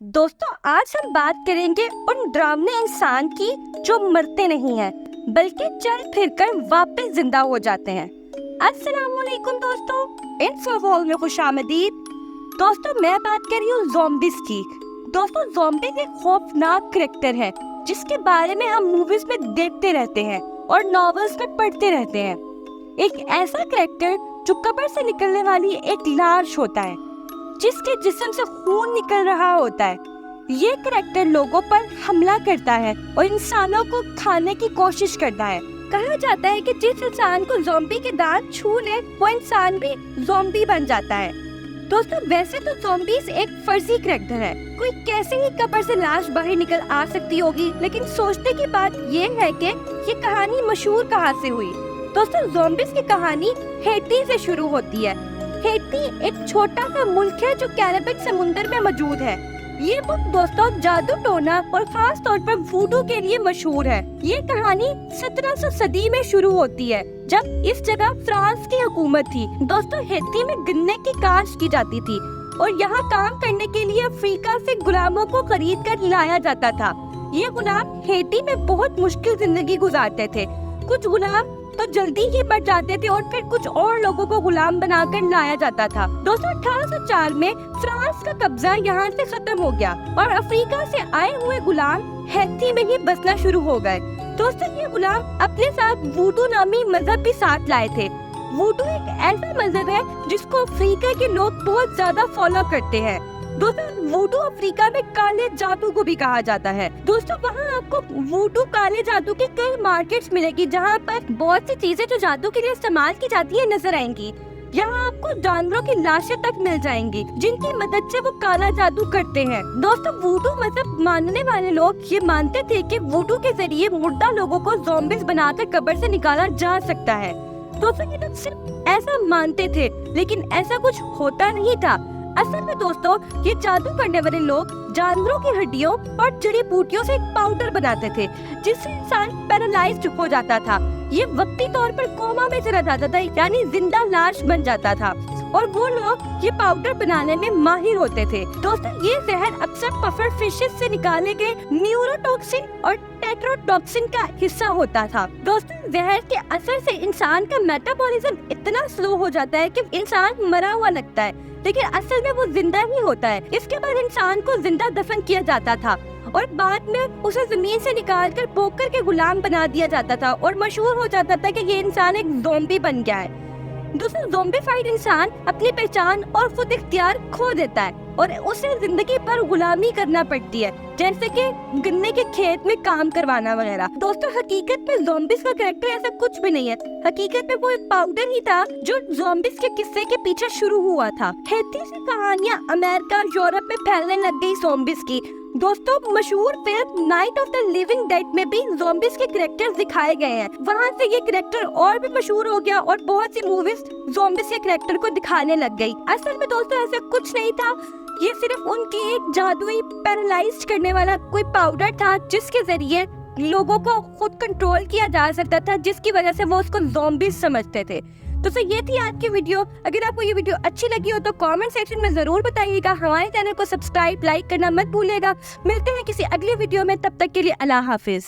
दोस्तों आज हम बात करेंगे उन डरावने इंसान की जो मरते नहीं हैं बल्कि चल फिर कर वापस जिंदा हो जाते हैं। अस्सलामुअलैकुम दोस्तों, इन्फोवॉल में खुशामदीद। दोस्तों मैं बात कर रही हूँ ज़ॉम्बीज़ की। दोस्तों ज़ॉम्बीज़ एक खौफनाक करैक्टर है जिसके बारे में हम मूवीज में देखते रहते हैं और नॉवेल्स में पढ़ते रहते हैं। एक ऐसा करैक्टर जो कब्र से निकलने वाली एक लाश होता है जिसके जिस्म से खून निकल रहा होता है। ये करैक्टर लोगों पर हमला करता है और इंसानों को खाने की कोशिश करता है। कहा जाता है कि जिस इंसान को ज़ॉम्बी के दांत छू ले वो इंसान भी ज़ॉम्बी बन जाता है। दोस्तों वैसे तो ज़ॉम्बीज़ एक फर्जी करैक्टर है, कोई कैसे ही कब्र से लाश बाहर निकल आ सकती होगी, लेकिन सोचने की बात ये है कि ये कहानी मशहूर कहाँ से हुई। दोस्तों ज़ॉम्बीज़ की कहानी हैती से शुरू होती है। हैती एक छोटा सा मुल्क है जो कैरेबिक समुंदर में मौजूद है। ये मुल्क दोस्तों जादू टोना और खास तौर पर वूडू के लिए मशहूर है। ये कहानी 1700 सदी में शुरू होती है जब इस जगह फ्रांस की हुकूमत थी। दोस्तों हैती में गन्ने की काश्त की जाती थी और यहाँ काम करने के लिए अफ्रीका से गुलामों को खरीद कर लाया जाता था। ये गुलाम हैती में बहुत मुश्किल जिंदगी गुजारते थे। कुछ गुलाम तो जल्दी ही मर जाते थे और फिर कुछ और लोगों को गुलाम बनाकर लाया जाता था। दोस्तों 1804 में फ्रांस का कब्जा यहाँ से खत्म हो गया और अफ्रीका से आए हुए गुलाम हैती में ही बसना शुरू हो गए। दोस्तों ये गुलाम अपने साथ वूडू नामी मजहब भी साथ लाए थे। वूडू एक ऐसा मजहब है जिसको अफ्रीका के लोग बहुत ज्यादा फॉलो करते हैं। दोस्तों वूडू अफ्रीका में काले जादू को भी कहा जाता है। दोस्तों वहाँ आपको वूडू काले जादू की कई मार्केट्स मिलेगी जहाँ पर बहुत सी चीजें जो जादू के लिए इस्तेमाल की जाती है नजर आएंगी। यहाँ आपको जानवरों की लाशें तक मिल जाएंगी जिनकी मदद से वो काला जादू करते हैं। दोस्तों वूडू मतलब मानने वाले लोग ये मानते थे कि वूडू के जरिए मुर्दा लोगों को ज़ॉम्बीज़ बनाकर कब्र से निकाला जा सकता है। दोस्तों ये लोग सिर्फ ऐसा मानते थे लेकिन ऐसा कुछ होता नहीं था। असल में दोस्तों ये जादू करने वाले लोग जानवरों की हड्डियों और जड़ी बूटियों से एक पाउडर बनाते थे जिससे इंसान पैरालाइज्ड हो जाता था। ये वक्ती तौर पर कोमा में चला जाता था, यानी जिंदा लाश बन जाता था और वो लोग ये पाउडर बनाने में माहिर होते थे। दोस्तों ये जहर अक्सर पफर फिशेस से निकाले गए न्यूरोटॉक्सिन और टेट्रोटॉक्सिन का हिस्सा होता था। दोस्तों जहर के असर से इंसान का मेटाबॉलिज्म इतना स्लो हो जाता है कि इंसान मरा हुआ लगता है, लेकिन असल में वो जिंदा ही होता है। इसके बाद इंसान को जिंदा दफन किया जाता था और बाद में उसे जमीन से निकाल कर पोकर के गुलाम बना दिया जाता था और मशहूर हो जाता था कि ये इंसान एक ज़ॉम्बी बन गया है। दूसरा ज़ॉम्बीफाइड इंसान अपनी पहचान और खुद इख्तियार खो देता है और उसे जिंदगी भर गुलामी करना पड़ती है, जैसे कि गन्ने के खेत में काम करवाना वगैरह। दोस्तों हकीकत में ज़ॉम्बीज़ का कैरेक्टर ऐसा कुछ भी नहीं है। हकीकत में वो एक पाउडर ही था जो ज़ॉम्बीज़ के किस्से के पीछे शुरू हुआ था। हैती से कहानियां अमेरिका और यूरोप में फैलने लग गई ज़ॉम्बीज़ की। दोस्तों मशहूर film night of the living dead में भी ज़ॉम्बीज़ के कैरेक्टर्स दिखाए गए हैं। वहाँ से ये कैरेक्टर और भी मशहूर हो गया और बहुत सी मूवीज ज़ॉम्बीज़ के कैरेक्टर को दिखाने लग गई। असल में दोस्तों ऐसा कुछ नहीं था, ये सिर्फ उनकी एक जादुई पैरालाइज करने वाला कोई पाउडर था जिसके जरिए लोगों को खुद कंट्रोल किया जा सकता था, जिसकी वजह से वो उसको ज़ॉम्बीज़ समझते थे। तो ये थी आज की वीडियो। अगर आपको ये वीडियो अच्छी लगी हो तो कमेंट सेक्शन में जरूर बताइएगा। हमारे चैनल को सब्सक्राइब लाइक करना मत भूलिएगा। मिलते हैं किसी अगली वीडियो में, तब तक के लिए अल्लाह हाफिज।